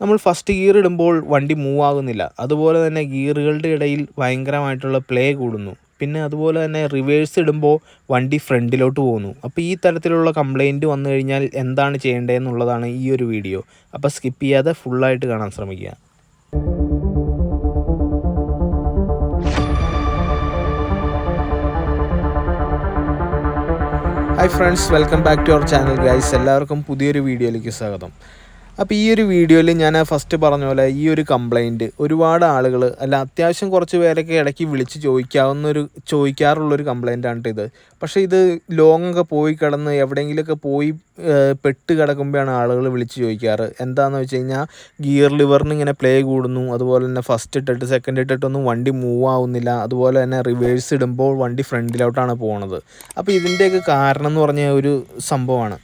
നമ്മൾ first gear ഇടുമ്പോൾ വണ്ടി മൂവ് ആകുന്നില്ല. അതുപോലെ തന്നെ ഗിയറുകളുടെ ഇടയിൽ ഭയങ്കരമായിട്ടുള്ള പ്ലേ കൂടുന്നു. പിന്നെ അതുപോലെ തന്നെ റിവേഴ്സ് ഇടുമ്പോൾ വണ്ടി ഫ്രണ്ടിലോട്ട് പോകുന്നു. അപ്പോൾ ഈ തരത്തിലുള്ള കംപ്ലൈൻറ്റ് വന്നു കഴിഞ്ഞാൽ എന്താണ് ചെയ്യേണ്ടതെന്നുള്ളതാണ് ഈ ഒരു വീഡിയോ. അപ്പോൾ സ്കിപ്പ് ചെയ്യാതെ ഫുള്ളായിട്ട് കാണാൻ ശ്രമിക്കുക. Hi friends, welcome back to our channel guys. എല്ലാവർക്കും പുതിയൊരു വീഡിയോയിലേക്ക് സ്വാഗതം. അപ്പോൾ ഈ ഒരു വീഡിയോയിൽ ഞാൻ ഫസ്റ്റ് പറഞ്ഞ പോലെ ഈ ഒരു കംപ്ലൈൻറ്റ് ഒരുപാട് ആളുകൾ അത്യാവശ്യം കുറച്ച് പേരൊക്കെ ഇടയ്ക്ക് വിളിച്ച് ചോദിക്കാറുള്ളൊരു കംപ്ലൈൻറ്റാണ് ഇത്. പക്ഷേ ഇത് ലോങ്ങൊക്കെ പോയി കിടന്ന് എവിടെയെങ്കിലുമൊക്കെ പോയി പെട്ട് കിടക്കുമ്പോഴാണ് ആളുകൾ വിളിച്ച് ചോദിക്കാറ്. എന്താണെന്ന് വെച്ച് കഴിഞ്ഞാൽ ഗിയർ ലിവറിന് ഇങ്ങനെ പ്ലേ കൂടുന്നു, അതുപോലെ തന്നെ ഫസ്റ്റ് ഇട്ടിട്ട് സെക്കൻഡ് ഇട്ടിട്ടൊന്നും വണ്ടി മൂവ് ആവുന്നില്ല, അതുപോലെ തന്നെ റിവേഴ്സ് ഇടുമ്പോൾ വണ്ടി ഫ്രണ്ടിലോട്ടാണ് പോകുന്നത്. അപ്പോൾ ഇതിൻ്റെയൊക്കെ കാരണം എന്ന് പറഞ്ഞ ഒരു സംഭവമാണ്.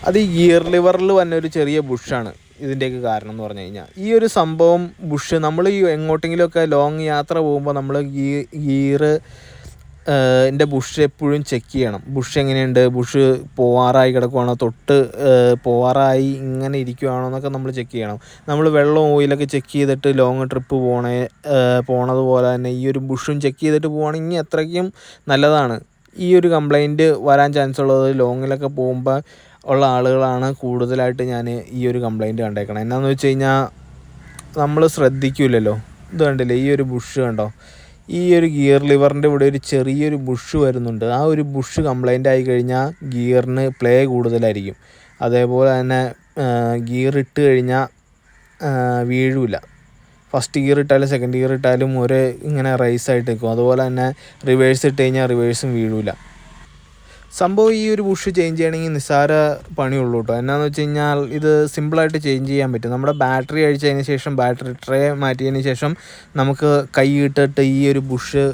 അത് ഈ ഗിയർ ലിവറിൽ വന്ന ഒരു ചെറിയ ബുഷാണ് ഇതിൻ്റെയൊക്കെ കാരണം എന്ന് പറഞ്ഞു കഴിഞ്ഞാൽ. ഈ ഒരു സംഭവം ബുഷ് നമ്മൾ ഈ എങ്ങോട്ടെങ്കിലുമൊക്കെ ലോങ് യാത്ര പോകുമ്പോൾ നമ്മൾ ഗിയറിൻ്റെ ബുഷ് എപ്പോഴും ചെക്ക് ചെയ്യണം. ബുഷ് എങ്ങനെയുണ്ട്, ബുഷ് പോവാറായി കിടക്കുവാണോ, തൊട്ട് പോവാറായി ഇങ്ങനെ ഇരിക്കുവാണോ എന്നൊക്കെ നമ്മൾ ചെക്ക് ചെയ്യണം. നമ്മൾ വെള്ളം ഓയിലൊക്കെ ചെക്ക് ചെയ്തിട്ട് ലോങ് ട്രിപ്പ് പോണതുപോലെ തന്നെ ഈ ഒരു ബുഷും ചെക്ക് ചെയ്തിട്ട് പോവുകയാണെങ്കിൽ അത്രയ്ക്കും നല്ലതാണ്. ഈ ഒരു കംപ്ലൈൻറ്റ് വരാൻ ചാൻസ് ഉള്ളത് ലോങ്ങിലൊക്കെ പോകുമ്പോൾ ഉള്ള ആളുകളാണ് കൂടുതലായിട്ട് ഞാൻ ഈ ഒരു കംപ്ലൈൻറ്റ് കണ്ടേക്കണം. എന്നാന്ന് വെച്ച് കഴിഞ്ഞാൽ നമ്മൾ ശ്രദ്ധിക്കില്ലല്ലോ. ഇത് കണ്ടില്ലേ, ഈ ഒരു ബുഷ് കണ്ടോ, ഈ ഒരു ഗിയർ ലിവറിൻ്റെ ഇവിടെ ഒരു ചെറിയൊരു ബുഷ് വരുന്നുണ്ട്. ആ ഒരു ബുഷ് കംപ്ലൈൻ്റ് ആയി കഴിഞ്ഞാൽ ഗിയറിന് പ്ലേ കൂടുതലായിരിക്കും. അതേപോലെ തന്നെ ഗിയർ ഇട്ട് കഴിഞ്ഞാൽ വീഴില്ല. ഫസ്റ്റ് ഗിയർ ഇട്ടാലും സെക്കൻഡ് ഗിയർ ഇട്ടാലും ഇങ്ങനെ റൈസായിട്ട് നിൽക്കും. അതുപോലെ തന്നെ റിവേഴ്സ് ഇട്ട് കഴിഞ്ഞാൽ റിവേഴ്സും വീഴില്ല. സംഭവം ഈ ഒരു ബുഷ് ചേഞ്ച് ചെയ്യണമെങ്കിൽ നിസ്സാര പണിയുള്ളൂ കേട്ടോ. എന്നാന്ന് വെച്ച് കഴിഞ്ഞാൽ ഇത് സിമ്പിളായിട്ട് ചേഞ്ച് ചെയ്യാൻ പറ്റും. നമ്മുടെ ബാറ്ററി അഴിച്ചതിന് ശേഷം, ബാറ്ററി ട്രേ മാറ്റിയതിന് ശേഷം നമുക്ക് കൈ ഇട്ടിട്ട് ഈ ഒരു ബുഷ്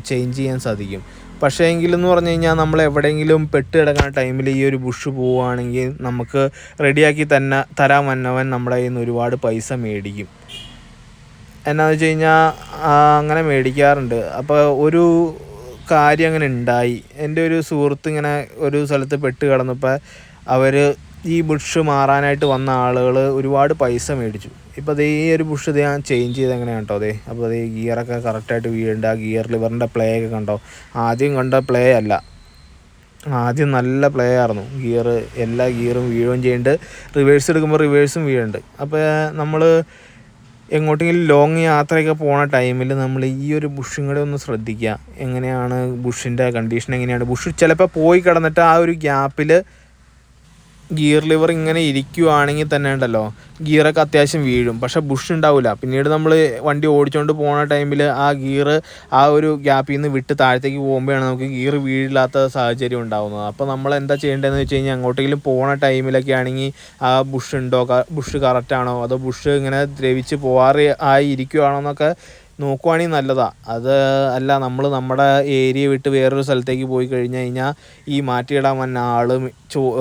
ചേഞ്ച് ചെയ്യാൻ സാധിക്കും. പക്ഷേ എങ്കിലെന്ന് പറഞ്ഞു കഴിഞ്ഞാൽ നമ്മൾ എവിടെയെങ്കിലും പെട്ട് കിടക്കുന്ന ടൈമിൽ ഈ ഒരു ബുഷ് പോവുകയാണെങ്കിൽ നമുക്ക് റെഡിയാക്കി തരാൻ വന്നവൻ നമ്മുടെ കയ്യിൽ നിന്ന് ഒരുപാട് പൈസ മേടിക്കും. എന്നാന്ന് വെച്ച് കഴിഞ്ഞാൽ അങ്ങനെ മേടിക്കാറുണ്ട്. അപ്പോൾ ഒരു കാര്യം അങ്ങനെ ഉണ്ടായി. എൻ്റെ ഒരു സുഹൃത്ത് ഇങ്ങനെ ഒരു സ്ഥലത്ത് പെട്ട് കിടന്നപ്പോൾ അവർ ഈ ബുഷ് മാറാനായിട്ട് വന്ന ആളുകൾ ഒരുപാട് പൈസ മേടിച്ചു. ഇപ്പോൾ അതേ ഒരു ബുഷ് ഞാൻ ചേഞ്ച് ചെയ്ത് എങ്ങനെയാണ് കേട്ടോ. അപ്പോൾ അതേ ഗിയറൊക്കെ കറക്റ്റായിട്ട് വീഴേണ്ട, ഗിയർ ലിവറിൻ്റെ പ്ലേ ഒക്കെ കണ്ടോ. ആദ്യം കണ്ട പ്ലേ അല്ല, ആദ്യം നല്ല പ്ലേ ആയിരുന്നു. എല്ലാ ഗിയറും വീഴുകയും ചെയ്യുന്നുണ്ട്, റിവേഴ്സ് എടുക്കുമ്പോൾ റിവേഴ്സും വീഴുന്നുണ്ട്. അപ്പോൾ നമ്മൾ എങ്ങോട്ടെങ്കിലും ലോങ് യാത്രയൊക്കെ പോണ ടൈമിൽ നമ്മൾ ഈ ഒരു ബുഷും കൂടെ ഒന്ന് ശ്രദ്ധിക്കുക. എങ്ങനെയാണ് ബുഷിൻ്റെ കണ്ടീഷൻ, എങ്ങനെയാണ് ബുഷ് ചിലപ്പോൾ പോയി കിടന്നിട്ട് ആ ഒരു ഗ്യാപ്പിൽ ഗിയർ ലിവർ ഇങ്ങനെ ഇരിക്കുവാണെങ്കിൽ തന്നെ ഉണ്ടല്ലോ, ഗിയറൊക്കെ അത്യാവശ്യം വീഴും, പക്ഷേ ബുഷ് ഉണ്ടാവില്ല. പിന്നീട് നമ്മൾ വണ്ടി ഓടിച്ചുകൊണ്ട് പോകുന്ന ടൈമിൽ ആ ഗിയർ ആ ഒരു ഗ്യാപ്പിൽ നിന്ന് വിട്ട് താഴത്തേക്ക് പോകുമ്പോഴാണ് നമുക്ക് ഗിയർ വീഴില്ലാത്ത സാഹചര്യം ഉണ്ടാകുന്നത്. അപ്പോൾ നമ്മൾ എന്താ ചെയ്യേണ്ടതെന്ന് വെച്ച് കഴിഞ്ഞാൽ എങ്ങോട്ടെങ്കിലും പോകുന്ന ടൈമിലൊക്കെ ആണെങ്കിൽ ആ ബുഷ് കറക്റ്റാണോ, അതോ ബുഷ് ഇങ്ങനെ ദ്രവിച്ച് ആയി ഇരിക്കുവാണോ എന്നൊക്കെ നോക്കുവാണെങ്കിൽ നല്ലതാണ്. അത് അല്ല നമ്മൾ നമ്മുടെ ഏരിയ വിട്ട് വേറൊരു സ്ഥലത്തേക്ക് പോയി കഴിഞ്ഞ് കഴിഞ്ഞാൽ ഈ മാറ്റിയിടാൻ വന്ന ആൾ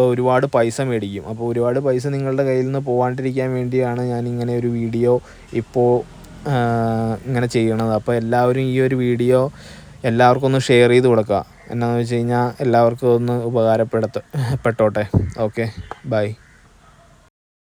ഒരുപാട് പൈസ മേടിക്കും. അപ്പോൾ ഒരുപാട് പൈസ നിങ്ങളുടെ കയ്യിൽ നിന്ന് പോകാണ്ടിരിക്കാൻ വേണ്ടിയാണ് ഞാനിങ്ങനെ ഒരു വീഡിയോ ഇപ്പോൾ ഇങ്ങനെ ചെയ്യണത്. അപ്പോൾ എല്ലാവരും ഈ ഒരു വീഡിയോ എല്ലാവർക്കും ഒന്ന് ഷെയർ ചെയ്ത് കൊടുക്കുക. എന്നാന്ന് വെച്ച് കഴിഞ്ഞാൽ എല്ലാവർക്കും ഒന്ന് ഉപകാരപ്പെട്ടോട്ടെ. Okay, by.